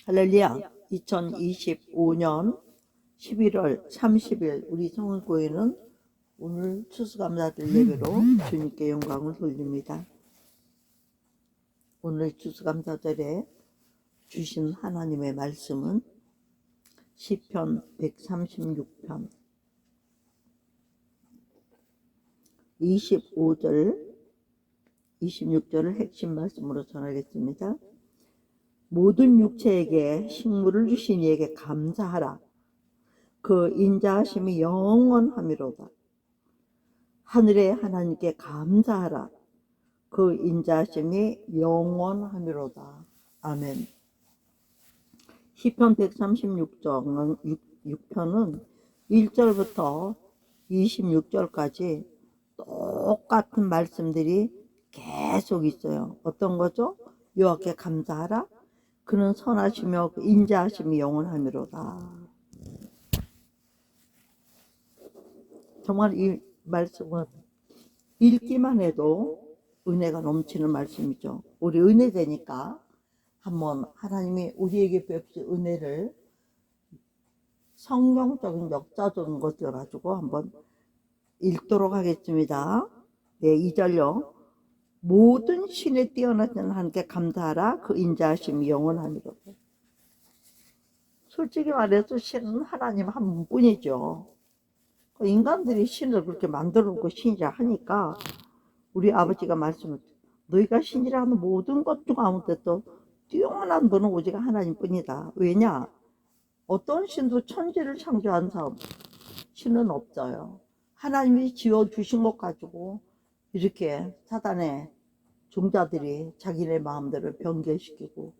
할렐루야. 2025년 11월 30일 우리 성을교회는 오늘 추수감사절 예배로 주님께 영광을 돌립니다. 오늘 추수감사절에 주신 하나님의 말씀은 시편 136편 25절 26절을 핵심 말씀으로 전하겠습니다. 모든 육체에게 식물을 주신 이에게 감사하라. 그 인자하심이 영원하미로다. 하늘의 하나님께 감사하라. 그 인자하심이 영원하미로다. 아멘. 시편 136편은 1절부터 26절까지 똑같은 말씀들이 계속 있어요. 어떤 거죠? 여호와께 감사하라. 그는 선하시며 그 인자하심이 영원하미로다. 정말 이 말씀은 읽기만 해도 은혜가 넘치는 말씀이죠. 우리 은혜 되니까 한번 하나님이 우리에게 베푸신 은혜를 성경적인 역사적인 것을 가지고 한번 읽도록 하겠습니다. 네, 2절요. 모든 신에 뛰어나신 하나님께 감사하라. 그 인자하심이 영원하미로다. 솔직히 말해서 신은 하나님 한 분뿐이죠. 인간들이 신을 그렇게 만들어 놓고 신이라 하니까 우리 아버지가 말씀을 너희가 신이라 하는 모든 것 중 아무 때도 뛰어난 분은 오직 하나님뿐이다. 왜냐? 어떤 신도 천지를 창조한 사람 신은 없어요. 하나님이 지어주신 것 가지고 이렇게 사단의 종자들이 자기네 마음대로 변개시키고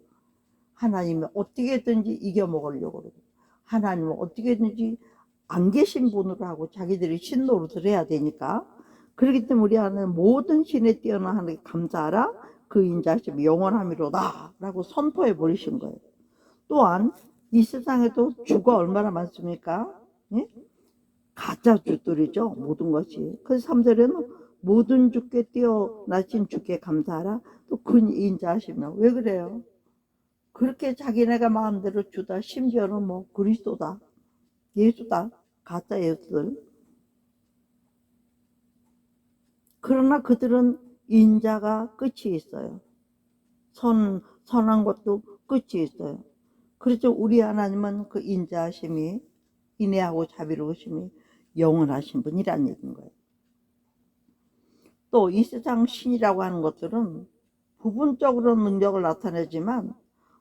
하나님을 어떻게든지 이겨먹으려고 그러고 하나님을 어떻게든지 안 계신 분으로 하고 자기들이 신 노릇을 해야 되니까 그렇기 때문에 우리 안에 모든 신에 뛰어난 하나님께 감사하라. 그 인자하심이 영원하미로다 라고 선포해 버리신 거예요. 또한 이 세상에도 주가 얼마나 많습니까? 예? 가짜 주들이죠. 모든 것이. 그래서 3절에는 모든 주께 뛰어나신 주께 감사하라. 또 그 인자하시며. 왜 그래요? 그렇게 자기네가 마음대로 주다. 심지어는 뭐 그리스도다. 예수다. 가짜 예수들. 그러나 그들은 인자가 끝이 있어요. 선한 것도 끝이 있어요. 그렇죠. 우리 하나님은 그 인자하심이 인애하고 자비로우심이 영원하신 분이라는 얘기인 거예요. 또 이 세상 신이라고 하는 것들은 부분적으로 능력을 나타내지만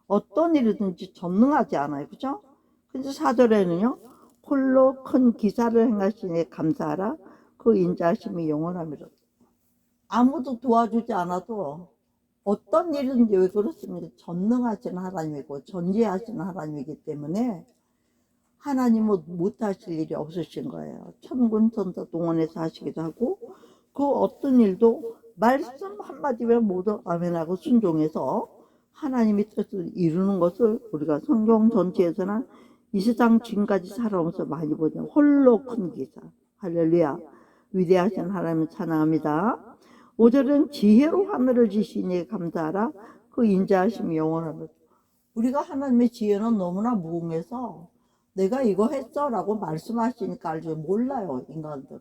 어떤 일이든지 전능하지 않아요. 그죠? 그래서 4절에는요. 홀로 큰 기사를 행하시니 감사하라. 그 인자하심이 영원하미로다. 아무도 도와주지 않아도 어떤 일이든지 왜 그렇습니까? 전능하신 하나님이고 전지하신 하나님이기 때문에 하나님은 못하실 일이 없으신 거예요. 천군 천사 동원해서 하시기도 하고 그 어떤 일도 말씀 한마디면 모두 아멘하고 순종해서 하나님의 뜻을 이루는 것을 우리가 성경 전체에서는 이 세상 지금까지 살아오면서 많이 보죠. 홀로 큰 기사. 할렐루야. 위대하신 하나님을 찬양합니다. 5절은 지혜로 하늘을 지시니 감사하라. 그 인자하심이 영원합니다. 우리가 하나님의 지혜는 너무나 무궁해서 내가 이거 했어 라고 말씀하시니까 알죠. 몰라요, 인간들은.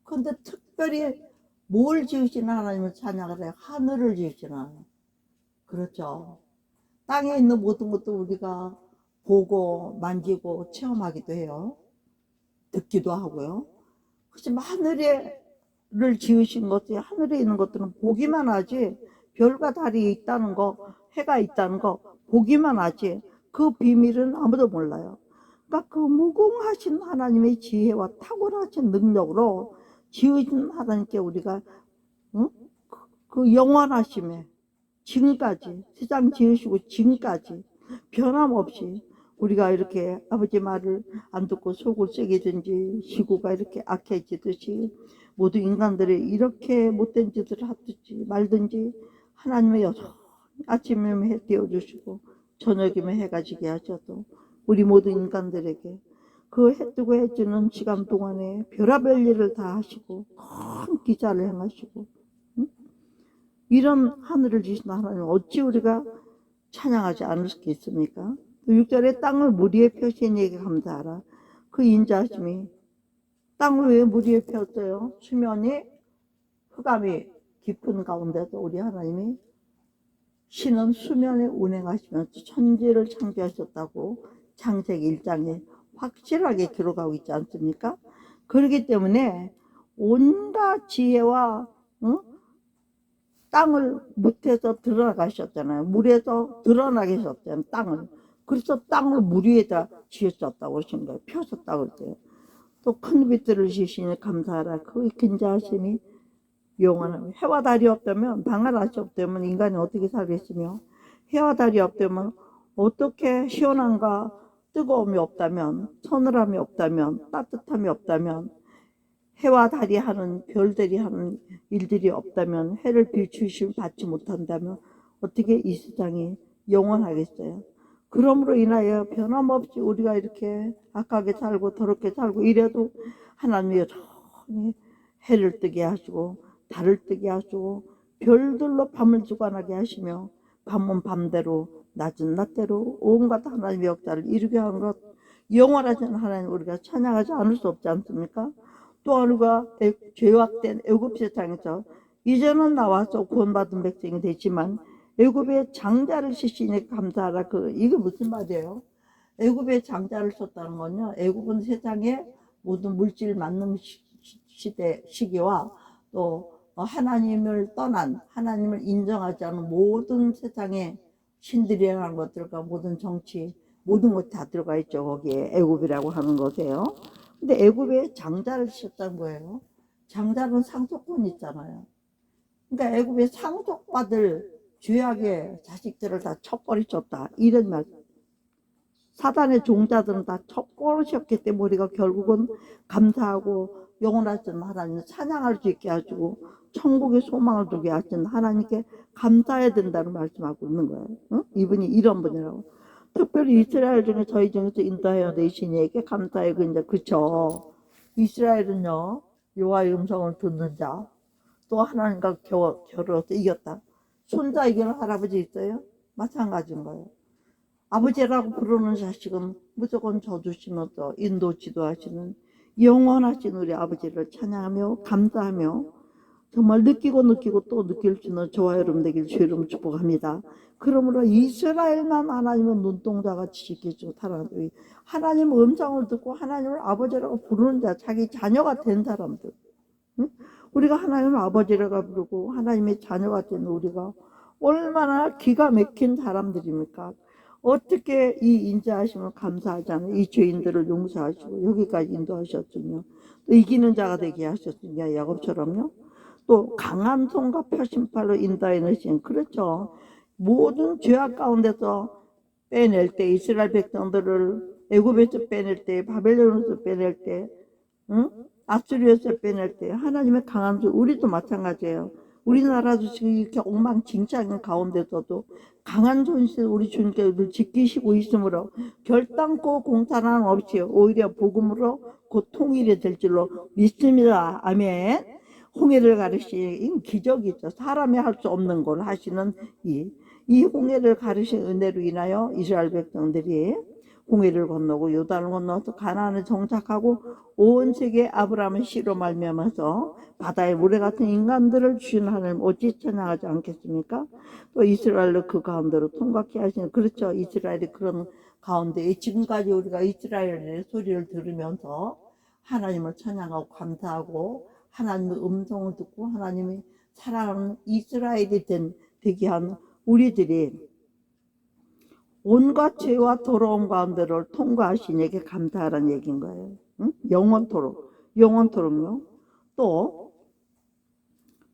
근데 특별히 뭘 지으시는 하나님을 찬양을 해요? 하늘을 지으시는 하나님. 그렇죠. 땅에 있는 모든 것도 우리가 보고 만지고 체험하기도 해요. 듣기도 하고요. 그렇지만 하늘을 지으신 것이 하늘에 있는 것들은 보기만 하지 별과 달이 있다는 거, 해가 있다는 거 보기만 하지 그 비밀은 아무도 몰라요. 그러니까 그 무궁하신 하나님의 지혜와 탁월하신 능력으로 지으신 하나님께 우리가 그 영원하심에 지금까지 세상 지으시고 지금까지 변함없이 우리가 이렇게 아버지 말을 안 듣고 속을 새기든지 시구가 이렇게 악해지듯이 모두 인간들이 이렇게 못된 짓을 하든지 말든지 하나님의 여전히 아침이면 해 띄워주시고 저녁이면 해가 지게 하셔도 우리 모든 인간들에게 그 해 뜨고 해 지는 시간 동안에 별의별 일을 다 하시고 큰 기사를 행하시고 이런 하늘을 지신 하나님 어찌 우리가 찬양하지 않을 수 있습니까? 6절에 땅을 물 위에 펴신 이에게 감사하라. 그 인자하심이 땅을 왜 물 위에 폈어요? 수면이 흑암이 깊은 가운데서 우리 하나님이 신은 수면에 운행하시면서 천지를 창조하셨다고 창세기 1장에 확실하게 기록하고 있지 않습니까? 그렇기 때문에 온갖 지혜와 땅을 밑에서 드러나가셨잖아요. 물에서 드러나게 하셨잖아요. 땅을. 그래서 땅을 물 위에다 지으셨다고 하신 거예요. 펴셨다고 했어요. 또 큰 빛들을 지으시니 감사하라. 그 근자하심이 영원한. 해와 달이 없다면, 방할 아시 없다면 인간이 어떻게 살겠으며, 해와 달이 없다면 어떻게 시원함과 뜨거움이 없다면, 서늘함이 없다면, 따뜻함이 없다면, 해와 달이 하는, 별들이 하는 일들이 없다면, 해를 비추심을 받지 못한다면 어떻게 이 세상이 영원하겠어요? 그러므로 인하여 변함없이 우리가 이렇게 악하게 살고 더럽게 살고 이래도 하나님이 여전히 해를 뜨게 하시고 달을 뜨게 하시고 별들로 밤을 주관하게 하시며 밤은 밤대로 낮은 낮대로 온갖 하나님의 역사를 이루게 한 것, 영원하신 하나님 우리가 찬양하지 않을 수 없지 않습니까? 또한 우리가 죄악된 애굽 세상에서 이제는 나와서 구원받은 백성이 되지만 애굽의 장자를 쓰시니 감사하라. 이게 무슨 말이에요? 애굽의 장자를 썼다는 건요, 애굽은 세상의 모든 물질 만능 시기와 또 하나님을 떠난, 하나님을 인정하지 않은 모든 세상의 신들이라는 것들과 모든 정치, 모든 것 다 들어가 있죠. 거기에 애굽이라고 하는 것이에요. 근데 애굽에 장자를 쓰셨다는 거예요. 장자는 상속권이 있잖아요. 그러니까 애굽의 상속받을 죄악의 자식들을 다 척벌이쳤다. 이런 말. 사단의 종자들은 다 척벌이셨기 때문에 우리가 결국은 감사하고 영원하신 하나님을 찬양할 수 있게 하시고 천국의 소망을 두게 하신 하나님께 감사해야 된다는 말씀하고 있는 거예요. 응? 이분이 이런 분이라고. 특별히 이스라엘 중에 저희 중에서 인도하여 내신 이에게 감사해. 그쵸. 이스라엘은요, 여호와의 음성을 듣는 자, 또 하나님과 겨루어서 이겼다. 손자 이기는 할아버지 있어요? 마찬가지인 거예요. 아버지라고 부르는 자식은 무조건 져주시면서 인도 지도하시는 영원하신 우리 아버지를 찬양하며 감사하며 정말 느끼고 또 느낄 수 있는 저와 여러분 되길 주 이름 축복합니다. 그러므로 이스라엘만 하나님은 눈동자같이 지켜주고 사랑하는 하나님 음성을 듣고 하나님을 아버지라고 부르는 자, 자기 자녀가 된 사람들. 응? 우리가 하나님을 아버지라고 부르고 하나님의 자녀가 된 우리가 얼마나 기가 막힌 사람들입니까? 어떻게 이 인자하심을 감사하지 않아요? 이 죄인들을 용서하시고 여기까지 인도하셨으며 또 이기는 자가 되게 하셨으며 야곱처럼요. 또 강한 손과 펴신 팔로 인도해 내신, 그렇죠. 모든 죄악 가운데서 빼낼 때, 이스라엘 백성들을 애굽에서 빼낼 때, 바벨론에서 빼낼 때, 응? 아수리에서 빼낼 때 하나님의 강한 손, 우리도 마찬가지예요. 우리나라도 지금 이렇게 엉망진창인 가운데서도 강한 손이 우리 주님께서 지키시고 있으므로 결단코 공산함 없이 오히려 복음으로 곧 통일이 될 줄로 믿습니다. 아멘. 홍해를 가르치는 기적이죠. 사람이 할 수 없는 걸 하시는 이 홍해를 가르신 은혜로 인하여 이스라엘 백성들이 홍해를 건너고 요단을 건너서 가나안에 정착하고 온 세계 아브라함의 씨로 말미암아서 바다의 모래 같은 인간들을 주신 하나님 어찌 찬양하지 않겠습니까? 또 이스라엘로 그 가운데로 통과케 하시는, 그렇죠. 이스라엘이 그런 가운데 지금까지 우리가 이스라엘의 소리를 들으면서 하나님을 찬양하고 감사하고 하나님의 음성을 듣고 하나님이 사랑하는 이스라엘이 되게 한 우리들이 온갖 죄와 더러움 가운데를 통과하신 에게 감사하라는 얘기인 거예요. 응? 영원토록요. 또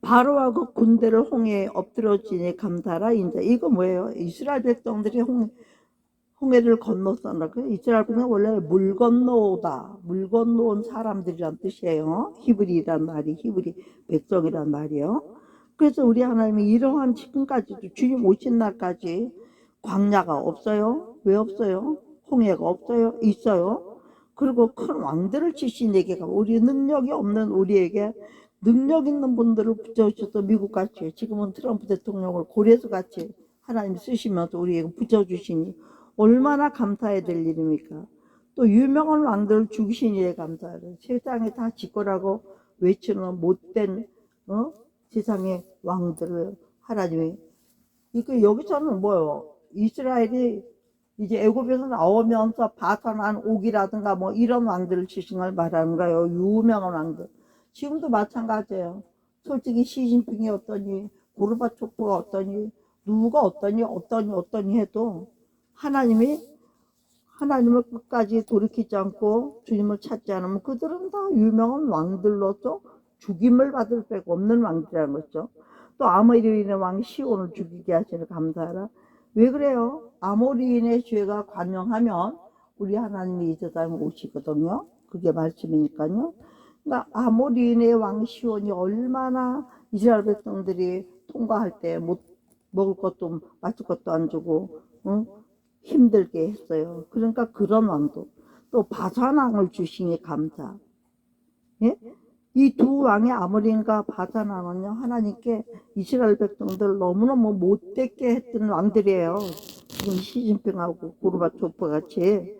바로와 그 군대를 홍해에 엎드려지니 감사하라. 이거 뭐예요? 이스라엘 백성들이 홍해를 건넜었나? 이스라엘 백성은 원래 물 건너오다, 물 건너온 사람들이란 뜻이에요. 히브리란 말이, 히브리 백성이란 말이에요. 그래서 우리 하나님이 이러한 지금까지도 주님 오신 날까지 광야가 없어요. 왜 없어요? 홍해가 없어요. 있어요. 그리고 큰 왕들을 치신 얘기가 우리 능력이 없는 우리에게 능력 있는 분들을 붙여주셔서 미국같이 지금은 트럼프 대통령을 고레스같이 하나님 쓰시면서 우리에게 붙여주시니 얼마나 감사해야 될 일입니까? 또 유명한 왕들을 죽이신 일에 감사해요. 세상에 다 지거라고 외치는 못된 세상의 왕들을 하나님이 이거 여기서는 뭐요? 이스라엘이 이제 애굽에서 나오면서 바산한 옥이라든가 뭐 이런 왕들을 치신 걸 말하는 거예요. 유명한 왕들. 지금도 마찬가지예요. 솔직히 시진핑이 어떠니, 고르바초프가 어떠니, 누가 어떠니 해도 하나님을 끝까지 돌이키지 않고 주님을 찾지 않으면 그들은 다 유명한 왕들로서 죽임을 받을 수가 없는 왕들이라는 거죠. 또 아모리인의 왕 시온을 죽이게 하시는 감사하라. 왜 그래요? 아모리인의 죄가 관영하면 우리 하나님이 이 세상에 오시거든요. 그게 말씀이니까요. 그러니까 아모리인의 왕 시온이 얼마나 이스라엘 백성들이 통과할 때 먹을 것도 마실 것도 안 주고 힘들게 했어요. 그러니까 그런 왕도 또 바산 왕을 주시니 감사. 예? 이 두 왕의 아모리인과 바산 왕은요 하나님께 이스라엘 백성들 너무너무 못되게 했던 왕들이에요. 지금 시진핑하고 고르바초프 같이. 예?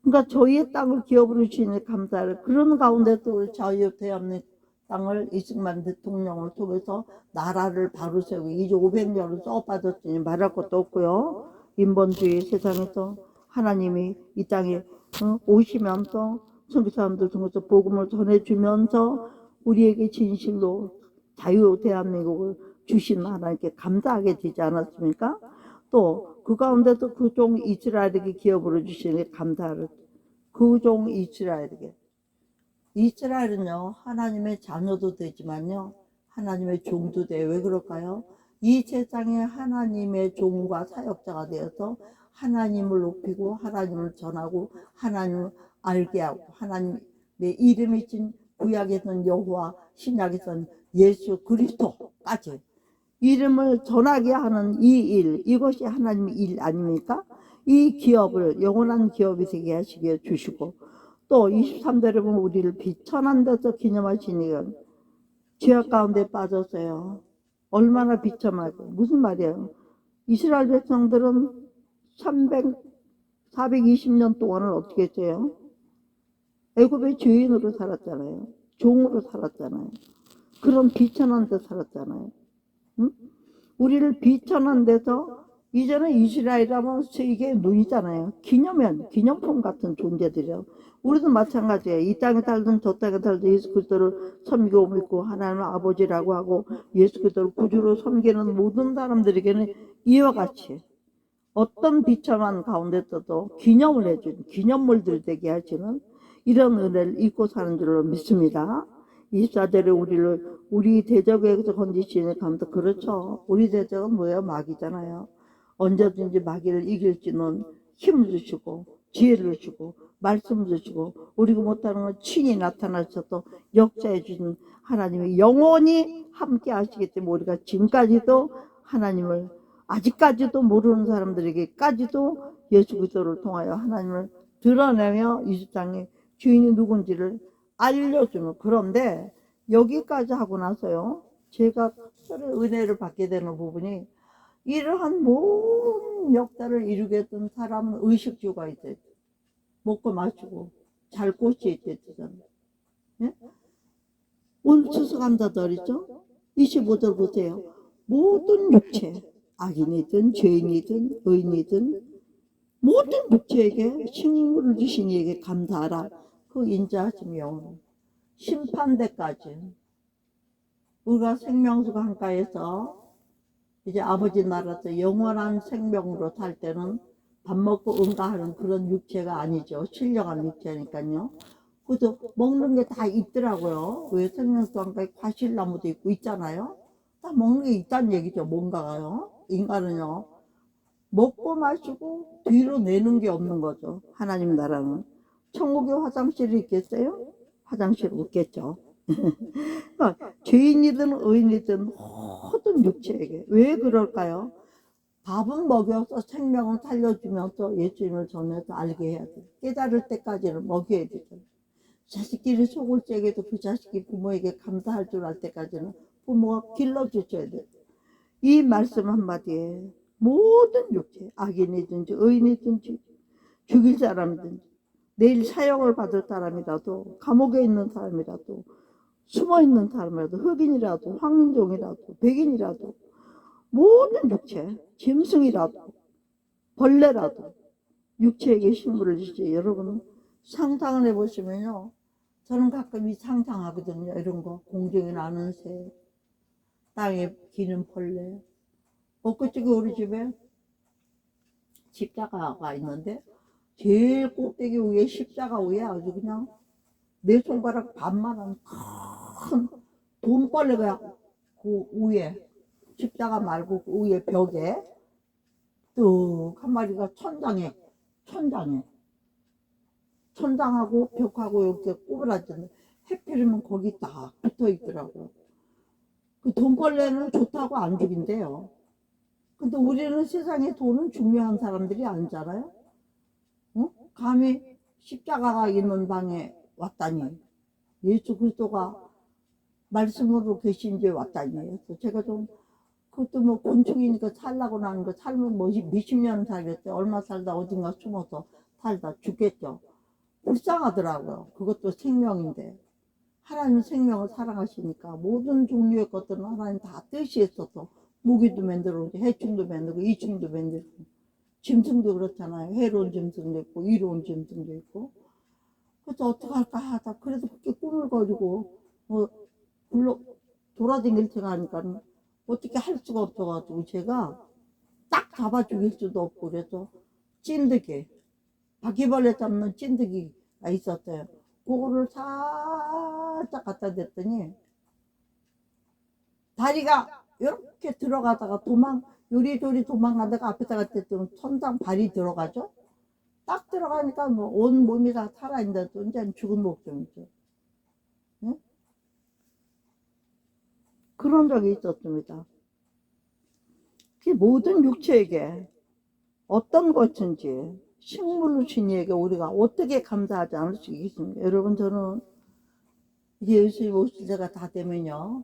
그러니까 저희의 땅을 기업으로 주시니 감사를. 그런 가운데도 저희 대한민국 땅을 이승만 대통령을 통해서 나라를 바로 세우고 이제 500년을 써받았으니 말할 것도 없고요. 인본주의 세상에서 하나님이 이 땅에 오시면서 선교 사람들 중에서 복음을 전해주면서 우리에게 진실로 자유 대한민국을 주신 하나님께 감사하게 되지 않았습니까? 또 그 가운데서 그 종 이스라엘에게 기업으로 주시니 감사를. 그 종 이스라엘에게. 이스라엘은요 하나님의 자녀도 되지만요 하나님의 종도 돼요. 왜 그럴까요? 이 세상에 하나님의 종과 사역자가 되어서 하나님을 높이고 하나님을 전하고 하나님을 알게 하고 하나님의 이름이 진 구약에서는 여호와, 신약에서는 예수 그리스도까지 이름을 전하게 하는 이 일, 이것이 하나님의 일 아닙니까? 이 기업을 영원한 기업이 되게 하시게 주시고 또 23절에 보면 우리를 비천한 데서 기념하시니 죄악 가운데 빠졌어요. 얼마나 비참하고 무슨 말이에요? 이스라엘 백성들은 420년 동안을 어떻게 했어요? 애굽의 죄인으로 살았잖아요. 종으로 살았잖아요. 그런 비천한 데 살았잖아요. 응? 우리를 비천한 데서 이제는 이스라엘이라면 세계의 눈이잖아요. 기념품 같은 존재들이요. 우리도 마찬가지예요. 이 땅에 살든 저 땅에 살든 예수 그리스도를 섬기고 믿고 하나님을 아버지라고 하고 예수 그리스도를 구주로 섬기는 모든 사람들에게는 이와 같이 어떤 비참한 가운데서도 기념을 해준 기념물들 되게 하시는 이런 은혜를 잊고 사는 줄로 믿습니다. 24절에 우리 대적에서 건지시는 감사. 그렇죠. 우리 대적은 뭐예요? 마귀잖아요. 언제든지 마귀를 이길지는 힘을 주시고 지혜를 주시고 말씀 주시고 우리가 못하는 건 친히 나타나셔서 역사해 주신 하나님이 영원히 함께 하시기 때문에 우리가 지금까지도 하나님을 아직까지도 모르는 사람들에게까지도 예수 그리스도를 통하여 하나님을 드러내며 이 땅에 주인이 누군지를 알려주는. 그런데 여기까지 하고 나서요 제가 특별히 은혜를 받게 되는 부분이 이러한 모든 역사를 이루게 했던 사람은 의식주가 있어요. 먹고 마시고 잘 곳이 있대잖아요. 예? 오늘 추수감사절이죠. 25절 보세요. 모든 육체 악인이든 죄인이든 의인이든 모든 육체에게 식물을 주신 이에게 감사하라. 그 인자하심이 영원 심판대까지 우리가 생명수 강가에서 이제 아버지 나라에서 영원한 생명으로 살 때는 밥 먹고 응가하는 그런 육체가 아니죠. 신령한 육체니까요. 그래서 먹는 게 다 있더라고요. 왜 생명수 강가에 과실나무도 있고 있잖아요. 다 먹는 게 있다는 얘기죠. 뭔가가요. 인간은요. 먹고 마시고 뒤로 내는 게 없는 거죠. 하나님 나라는. 천국에 화장실이 있겠어요? 화장실 없겠죠. 그러니까 죄인이든 의인이든 모든 육체에게. 왜 그럴까요? 밥은 먹여서 생명을 살려주면서 예수님을 전해서 알게 해야 돼. 깨달을 때까지는 먹여야 되죠. 자식끼리 속을 째게도 그 자식이 부모에게 감사할 줄 알 때까지는 부모가 길러주셔야 돼. 이 말씀 한마디에 모든 육체, 악인이든지 의인이든지 죽일 사람이든지 내일 사형을 받을 사람이라도 감옥에 있는 사람이라도 숨어 있는 사람이라도 흑인이라도 황인종이라도 백인이라도 모든 육체, 짐승이라도 벌레라도 육체에게 식물을 주지. 여러분 상상을 해보시면요, 저는 가끔 이 상상하거든요. 이런 거 공중에 나는 새, 땅에 기는 벌레. 엊그저께 우리 집에 십자가가 있는데 제일 꼭대기 위에 십자가 위에 아주 그냥 내 손가락 반만한 큰 돈벌레가 그 위에 십자가 말고 그 위에 벽에 뚝 한 마리가 천장하고 벽하고 이렇게 꼬부라졌는데 해필이면 거기 딱 붙어 있더라고. 그 돈벌레는 좋다고 안 죽인대요. 근데 우리는 세상에 돈은 중요한 사람들이 아니잖아요. 어? 감히 십자가가 있는 방에 왔다니, 예수 그리스도가 말씀으로 계신 데 왔다니. 그래서 제가 좀, 그것도 뭐 곤충이니까 살라고 나는 거, 살면 뭐 몇십 년 살겠대. 얼마 살다 어딘가 숨어서 살다 죽겠죠. 불쌍하더라고요. 그것도 생명인데. 하나님 생명을 사랑하시니까 모든 종류의 것들은 하나님 다 뜻이 있어서 모기도 만들고 해충도 만들고 이충도 만들고 짐승도 그렇잖아요. 해로운 짐승도 있고 이로운 짐승도 있고. 그래서 어떡할까 하다 그래도 그렇게 꿈을 거리고 뭐 불러 돌아다닐 때가 하니까 어떻게 할 수가 없어가지고 제가 딱 잡아 죽일 수도 없고 그래서 찐득이, 바퀴벌레 잡는 찐득이가 있었어요. 그거를 살짝 갖다 댔더니 다리가 이렇게 들어가다가 요리조리 도망가다가 앞에다가 댔더니 천장 발이 들어가죠. 딱 들어가니까 뭐 온 몸이 다 살아있는데 또 이제 죽은 목숨이죠. 응? 그런 적이 있었습니다. 모든 육체에게 어떤 것인지 식물로 주니에게 우리가 어떻게 감사하지 않을 수 있겠습니까? 여러분 저는 예수님 오실 때가 다 되면요,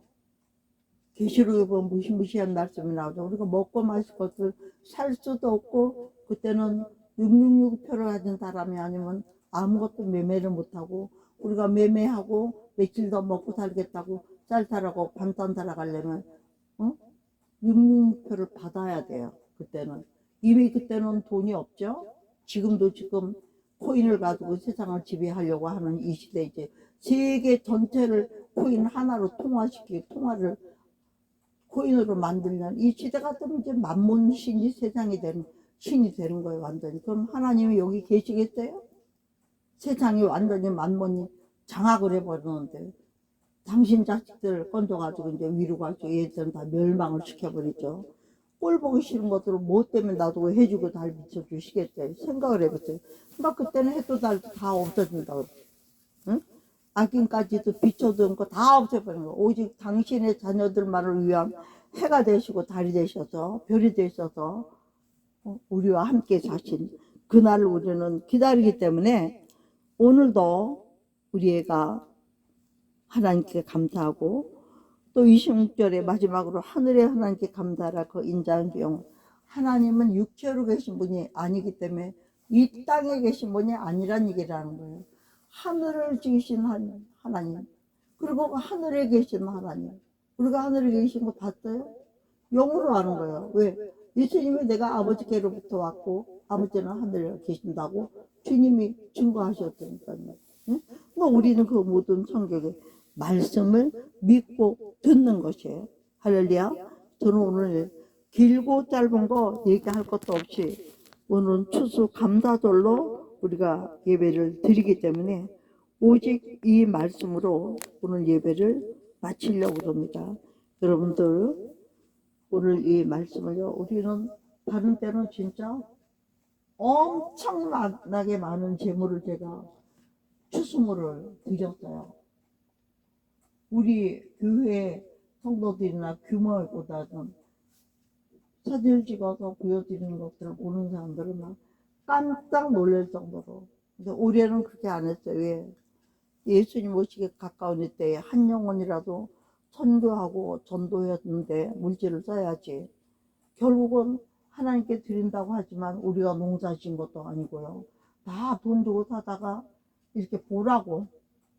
계시록에 보면 무시무시한 말씀이 나오죠. 우리가 먹고 마실 것을 살 수도 없고 그때는 666표를 가진 사람이 아니면 아무것도 매매를 못하고 우리가 매매하고 며칠 더 먹고 살겠다고 쌀 사라고 방탄 사러 가려면 666표를 받아야 돼요. 그때는 이미 그때는 돈이 없죠. 지금 코인을 가지고 세상을 지배하려고 하는 이 시대, 이제 세계 전체를 코인 하나로 통화를 코인으로 만들면 이 시대가 또 이제 만몬 신이 신이 되는 거예요. 완전히. 그럼 하나님이 여기 계시겠어요? 세상이 완전히 만몬이 장악을 해버리는데 당신 자식들 건져가지고 이제 위로 가지고 얘들은 다 멸망을 시켜버리죠. 꼴 보기 싫은 것들을 뭐 때문에 놔두고 해주고 달 비춰주시겠어요? 생각을 해보세요. 막 그때는 해도 달도 다 없어진다고. 응? 악인까지도 비춰둔 거 다 없애버린 거. 오직 당신의 자녀들만을 위한 해가 되시고 달이 되셔서 별이 되셔서 우리와 함께 사신 그날을 우리는 기다리기 때문에 오늘도 우리 애가 하나님께 감사하고 또 26절에 마지막으로 하늘의 하나님께 감사하라 그 인자한 영. 하나님은 육체로 계신 분이 아니기 때문에 이 땅에 계신 분이 아니란 얘기라는 거예요. 하늘을 지으신 하나님, 그리고 그 하늘에 계신 하나님. 우리가 하늘에 계신 거 봤어요? 영으로 아는 거예요. 왜? 예수님이 내가 아버지께로부터 왔고 아버지는 하늘에 계신다고 주님이 증거하셨으니까요. 응? 뭐 우리는 그 모든 성경의 말씀을 믿고 듣는 것이에요. 할렐루야. 저는 오늘 길고 짧은 거 얘기할 것도 없이 오늘은 추수 감사절로 우리가 예배를 드리기 때문에 오직 이 말씀으로 오늘 예배를 마치려고 합니다. 여러분들 오늘 이 말씀을요, 우리는 다른 때는 진짜 엄청나게 많은 재물을 제가 추수물을 드렸어요. 우리 교회 성도들이나 규모보다는 사진을 찍어서 보여드리는 것들을 보는 사람들은 막 깜짝 놀랄 정도로. 근데 올해는 그렇게 안 했어요. 왜? 예수님 오시기 가까운 때에 한 영혼이라도 선교하고 전도했는데 물질을 써야지. 결국은 하나님께 드린다고 하지만 우리가 농사 지은 것도 아니고요. 다 돈 주고 사다가 이렇게 보라고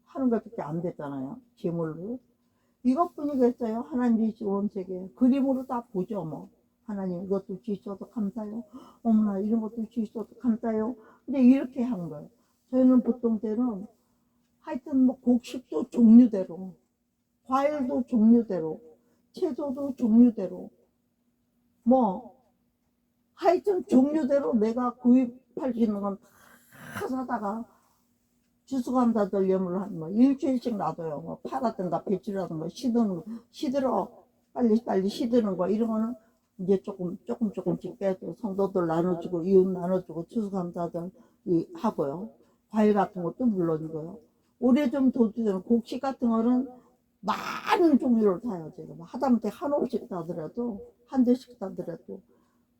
하는 것밖에 안 됐잖아요. 제물로. 이것뿐이겠어요. 하나님이 주온 세계. 그림으로 다 보죠, 뭐. 하나님 이것도 주셔서 감사해요. 어머나 이런 것도 주셔서 감사해요. 근데 이렇게 한 거예요. 저희는 보통 때는 하여튼 뭐 곡식도 종류대로, 과일도 종류대로, 채소도 종류대로, 뭐 하여튼 종류대로 내가 구입할 수 있는 건 다 사다가 주스감사절 염을 한 뭐 일주일씩 놔둬요. 뭐 파라든가 배추라든가 시들어 빨리 시드는 거 이런 거는 이제 조금씩 빼서 성도들 나눠주고 이웃 나눠주고 추수감사절 하고요. 과일 같은 것도 물론이고요. 올해 좀 도둑되는 곡식 같은 거는 많은 종류를 사요. 제가 하다못해 한 옵씩 사더라도 한 대씩 사더라도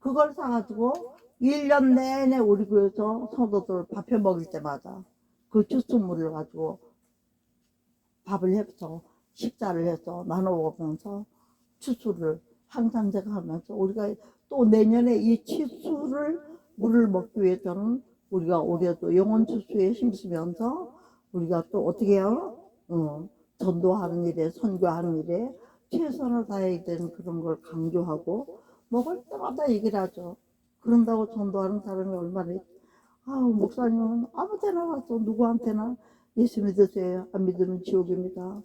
그걸 사가지고 1년 내내 우리 교회에서 성도들 밥해 먹을 때마다 그 주스물을 가지고 밥을 해서 식사를 해서 나눠 먹으면서 추수를 항상 제가 하면서 우리가 또 내년에 이 추수를 물을 먹기 위해서는 우리가 올해도 영혼 추수에 힘쓰면서 우리가 또 어떻게 해요? 전도하는 일에 선교하는 일에 최선을 다해야 되는 그런 걸 강조하고 먹을 때마다 얘기를 하죠. 그런다고 전도하는 사람이 얼마나 아우 목사님은 아무 데나 가서 누구한테나 예수 믿으세요. 안 믿으면 지옥입니다.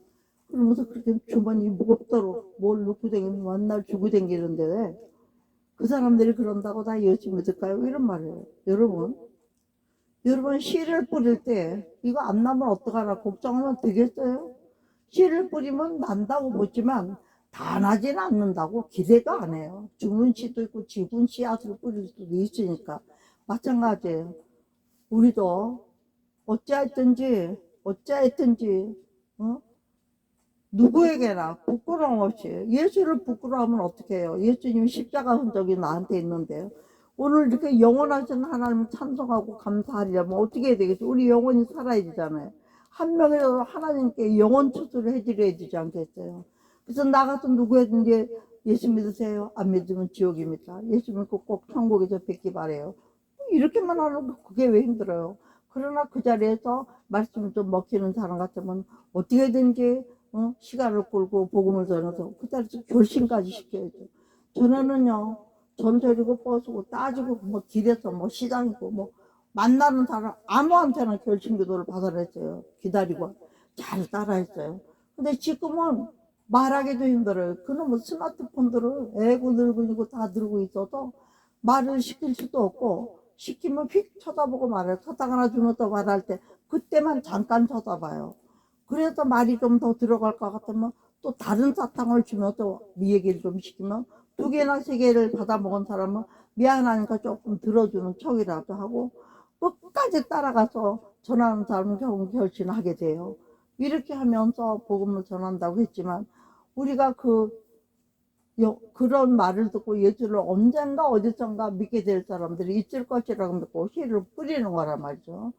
그러면서 그렇게 주머니 무겁도록 뭘 넣고 다니면 만날 주고 다니는데 그 사람들이 그런다고 다 예수 믿을까요? 이런 말이에요. 여러분 씨를 뿌릴 때 이거 안 나면 어떡하나 걱정하면 되겠어요? 씨를 뿌리면 난다고 보지만 다 나지는 않는다고 기대가 안 해요. 죽은 씨도 있고 죽은 씨앗을 뿌릴 수도 있으니까 마찬가지예요. 우리도 어찌했든지 누구에게나 부끄러움 없이 예수를 부끄러워하면 어떻게 해요? 예수님이 십자가 흔적이 나한테 있는데요. 오늘 이렇게 영원하신 하나님을 찬송하고 감사하려면 어떻게 해야 되겠죠? 우리 영혼이 살아야 되잖아요. 한 명이라도 하나님께 영혼 추수를 해드려야 되지 않겠어요? 그래서 나가서 누구든지 예수 믿으세요? 안 믿으면 지옥입니다. 예수 믿고 꼭 천국에서 뵙기 바래요. 이렇게만 하는 거 그게 왜 힘들어요? 그러나 그 자리에서 말씀을 좀 먹히는 사람 같으면 어떻게든지 시간을 끌고 복음을 전해서 그 자리에서 결심까지 시켜야죠. 전에는요 전설이고 뻗고 따지고 뭐 길에서 뭐 시장이고 뭐 만나는 사람 아무한테나 결심 기도를 받아냈어요. 기다리고 잘 따라했어요. 근데 지금은 말하기도 힘들어요. 그놈의 스마트폰들을 애고 늙은이고 다 들고 있어도 말을 시킬 수도 없고 시키면 휙 쳐다보고 말해요. 사탕 하나 주면 또 말할 때 그때만 잠깐 쳐다봐요. 그래서 말이 좀 더 들어갈 것 같으면 또 다른 사탕을 주면 또 얘기를 좀 시키면 2개나 3개를 받아 먹은 사람은 미안하니까 조금 들어주는 척이라도 하고 끝까지 따라가서 전하는 사람은 결국 결심하게 돼요. 이렇게 하면서 복음을 전한다고 했지만 우리가 그런 말을 듣고 예수를 언젠가 어디선가 믿게 될 사람들이 있을 것이라고 믿고 씨를 뿌리는 거란 말이죠.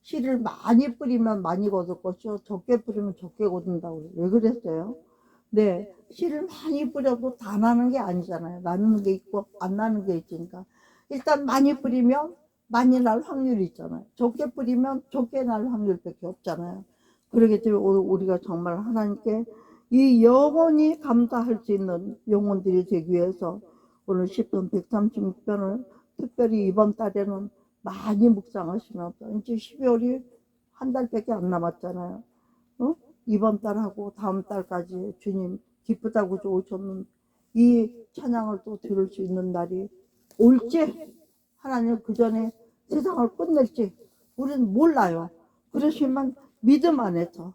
씨를 많이 뿌리면 많이 거둘 것이요 적게 뿌리면 적게 거둔다고 왜 그랬어요? 네, 씨를 많이 뿌려도 다 나는 게 아니잖아요. 나는 게 있고 안 나는 게 있으니까 일단 많이 뿌리면 많이 날 확률이 있잖아요. 적게 뿌리면 적게 날 확률밖에 없잖아요. 그러기 때문에 우리가 정말 하나님께 이 영원히 감사할 수 있는 영혼들이 되기 위해서 오늘 10편 136편을 특별히 이번 달에는 많이 묵상하시면서 이제 12월이 한 달밖에 안 남았잖아요. 이번 달하고 다음 달까지 주님 기쁘다고 오셨는 이 찬양을 또 들을 수 있는 날이 올지 하나님 그 전에 세상을 끝낼지 우리는 몰라요. 그러시면 믿음 안에서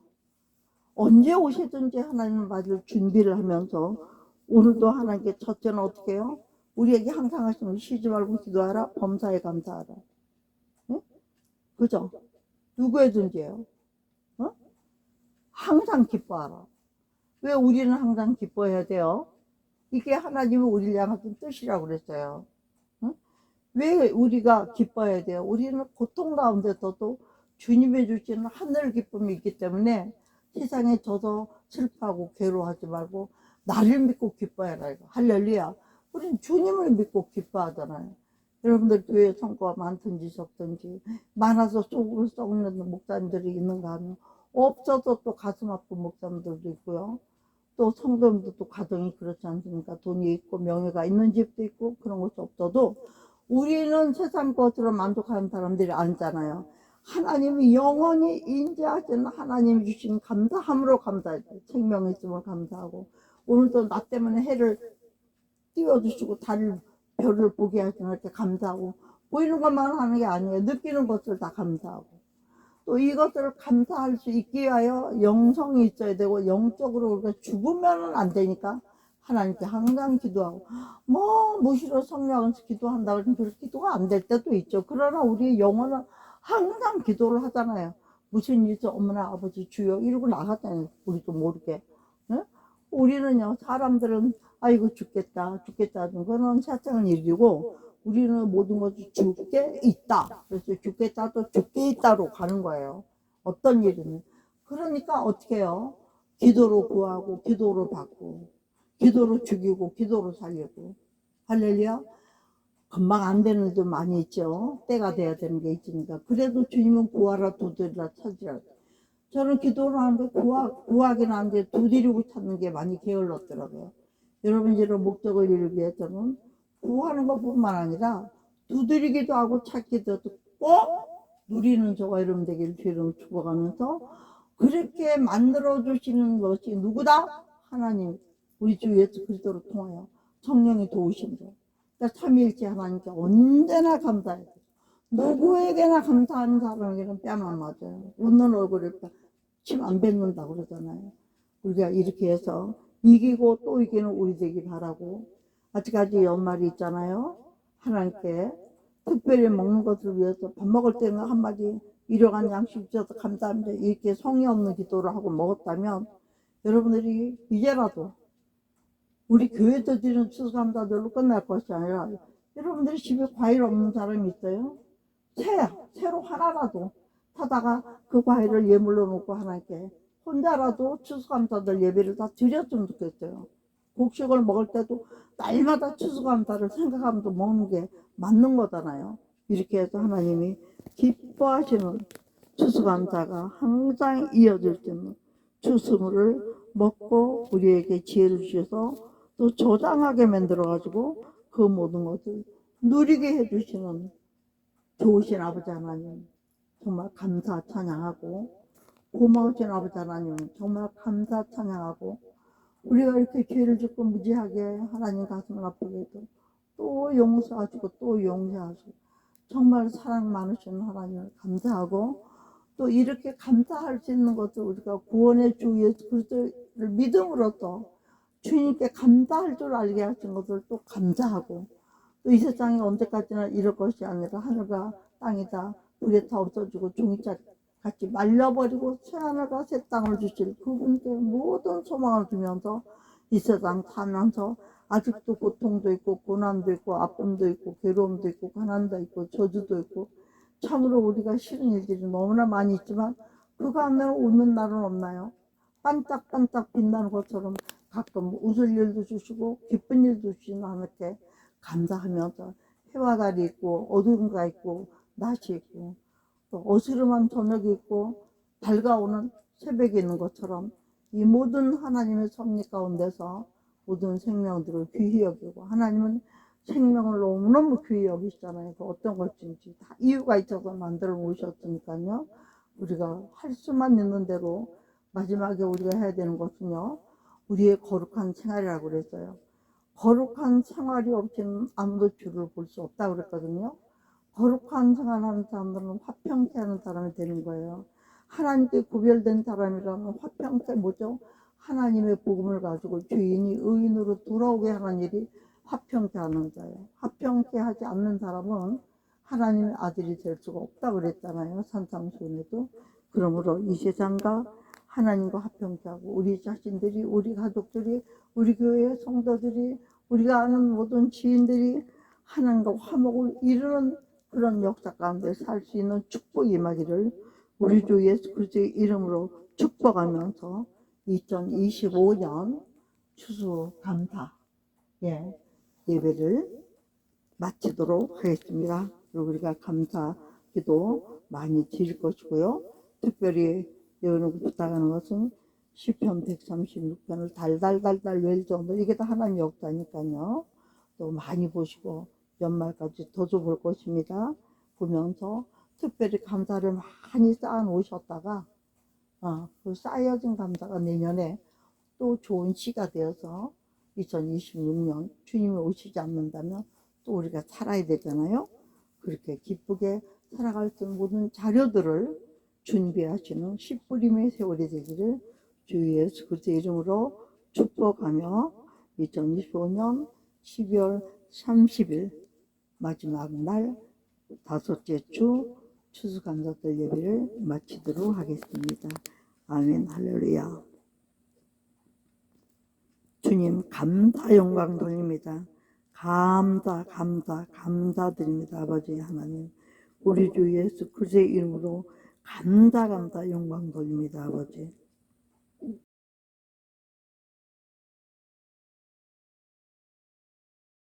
언제 오시든지 하나님을 맞을 준비를 하면서 오늘도 하나님께 첫째는 어떻게 해요? 우리에게 항상 하시면 쉬지 말고 기도하라 범사에 감사하라. 응? 그죠? 누구에든지요. 항상 기뻐하라. 왜 우리는 항상 기뻐해야 돼요? 이게 하나님이 우리를 향한 뜻이라고 그랬어요. 왜 우리가 기뻐해야 돼요? 우리는 고통 가운데서도 주님이 주시는 하늘 기쁨이 있기 때문에 세상에 져서 슬퍼하고 괴로워하지 말고 나를 믿고 기뻐해라. 이거. 할렐루야. 우리는 주님을 믿고 기뻐하잖아요. 여러분들 교회 성과가 많든지 적든지 많아서 속을 썩는 목사님들이 있는가 하면 없어도 또 가슴 아픈 목사님들도 있고요. 또 성도님도 가정이 그렇지 않습니까? 돈이 있고 명예가 있는 집도 있고 그런 것이 없어도 우리는 세상 것으로 만족하는 사람들이 아니잖아요. 하나님이 영원히 인자하시는 하나님이 주신 감사함으로 감사해요. 생명이 있음을 감사하고 오늘도 나 때문에 해를 띄워주시고 달을 별을 보게 하시는 이렇게 감사하고 보이는 것만 하는 게 아니에요. 느끼는 것을 다 감사하고 또 이것들을 감사할 수 있기 위하여 영성이 있어야 되고 영적으로 우리가 죽으면 안 되니까 하나님께 항상 기도하고 무시로 성령하면서 기도한다고 해서 그 기도가 안 될 때도 있죠. 그러나 우리 영혼은 항상 기도를 하잖아요. 무슨 일이 있어 어머나 아버지 주여 이러고 나갔잖아요. 우리도 모르게. 네? 우리는요 사람들은 아이고 죽겠다 하는 거는 세상의 일이고 우리는 모든 것이 죽게 있다. 그래서 죽겠다 또 죽게 있다로 가는 거예요. 어떤 일이든. 그러니까 어떻게 해요? 기도로 구하고 기도로 받고 기도로 죽이고 기도로 살리고 할렐루야. 금방 안 되는 일도 많이 있죠. 때가 돼야 되는 게 있으니까. 그래도 주님은 구하라 두드리라 찾으라. 저는 기도를 하는데 구하긴 하는데 두드리고 찾는 게 많이 게을렀더라고요. 여러분 이런 목적을 이루기 위해서는 구하는 것뿐만 아니라 두드리기도 하고 찾기도 하고 꼭 누리는 저가 이름 되기를 주름 축복하면서 그렇게 만들어 주시는 것이 누구다? 하나님 우리 주 예수 그리스도를 통하여 성령이 도우신 거. 그러니까 삼위일체 하나님께 언제나 감사해요. 누구에게나 감사하는 사람에게는 뺨안 맞아요. 웃는 얼굴에 침 안 뱉는다고 그러잖아요. 우리가 이렇게 해서 이기고 또 이기는 우리 되기 바라고 아직까지 연말이 있잖아요. 하나님께 특별히 먹는 것을 위해서 밥 먹을 때는 한마디 일용한 양식 주셔서 감사합니다. 이렇게 성의 없는 기도를 하고 먹었다면 여러분들이 이제라도 우리 교회에서 드리는 추수감사들로 끝날 것이 아니라 여러분들이 집에 과일 없는 사람이 있어요? 새로 하나라도 사다가 그 과일을 예물로 놓고 하나님께 혼자라도 추수감사들 예배를 다 드렸으면 좋겠어요. 곡식을 먹을 때도 날마다 추수감사를 생각하면서 먹는 게 맞는 거잖아요. 이렇게 해서 하나님이 기뻐하시는 추수감사가 항상 이어질 수 있는 추수물을 먹고 우리에게 지혜를 주셔서 또 저장하게 만들어 가지고 그 모든 것을 누리게 해주시는 좋으신 아버지 하나님 정말 감사 찬양하고 고마우신 아버지 하나님 정말 감사 찬양하고 우리가 이렇게 죄를 짓고 무지하게 하나님 가슴을 아프게 해도 또 용서하시고 또 용서하시고 정말 사랑 많으신 하나님을 감사하고 또 이렇게 감사할 수 있는 것을 우리가 구원의 주 예수 그리스도를 믿음으로써 주님께 감사할 줄 알게 하신 것을 또 감사하고 또 이 세상이 언제까지나 이럴 것이 아니라 하늘과 땅이 다 불에 타 없어지고 종이짝 같이 말려버리고 새하늘과 새 땅을 주실 그분께 모든 소망을 두면서 이 세상 살면서 아직도 고통도 있고 고난도 있고 아픔도 있고 괴로움도 있고 가난도 있고 저주도 있고 참으로 우리가 싫은 일들이 너무나 많이 있지만 그 가운데는 웃는 날은 없나요? 반짝반짝 빛나는 것처럼 가끔 웃을 일도 주시고 기쁜 일도 주시는 하나님께 감사하면서 해와 달이 있고 어둠가 있고 낮이 있고 또 어스름한 저녁이 있고 밝아오는 새벽이 있는 것처럼 이 모든 하나님의 섭리 가운데서 모든 생명들을 귀히 여기고 하나님은 생명을 너무너무 귀히 여기시잖아요. 그 어떤 것인지 다 이유가 있어서 만들어 놓으셨으니까요. 우리가 할 수만 있는 대로 마지막에 우리가 해야 되는 것은요. 우리의 거룩한 생활이라고 그랬어요. 거룩한 생활이 없이는 아무도 주를 볼 수 없다고 그랬거든요. 거룩한 생활하는 사람들은 화평케 하는 사람이 되는 거예요. 하나님께 구별된 사람이라면 화평케 뭐죠? 하나님의 복음을 가지고 주인이 의인으로 돌아오게 하는 일이 화평케 하는 거예요. 화평케 하지 않는 사람은 하나님의 아들이 될 수가 없다고 그랬잖아요. 산상수훈에도. 그러므로 이 세상과 하나님과 화평케 하고 우리 자신들이 우리 가족들이 우리 교회 성도들이 우리가 아는 모든 지인들이 하나님과 화목을 이루는 그런 역사 가운데 살 수 있는 축복이 임하기를 우리 주 예수 그리스도의 이름으로 축복하면서 2025년 추수감사 예배를 마치도록 하겠습니다. 그리고 우리가 감사 기도 많이 드릴 것이고요. 특별히 여러분 부탁하는 것은 시편 136편을 달달달달 외울 정도, 이게 다 하나님 역사니까요. 또 많이 보시고 연말까지 더 볼 것입니다. 보면서 특별히 감사를 많이 쌓아 놓으셨다가 그 쌓여진 감사가 내년에 또 좋은 시가 되어서 2026년 주님이 오시지 않는다면 또 우리가 살아야 되잖아요. 그렇게 기쁘게 살아갈 수 있는 모든 자료들을 준비하시는 씨뿌림의 세월이 되기를 주 예수 그리스도의 이름으로 축복하며 2025년 12월 30일 마지막 날 다섯째 주 추수감사절 예배를 마치도록 하겠습니다. 아멘. 할렐루야. 주님 감사 영광 돌립니다. 감사드립니다. 아버지 하나님, 우리 주 예수 그리스도의 이름으로 감사 영광 돌립니다. 아버지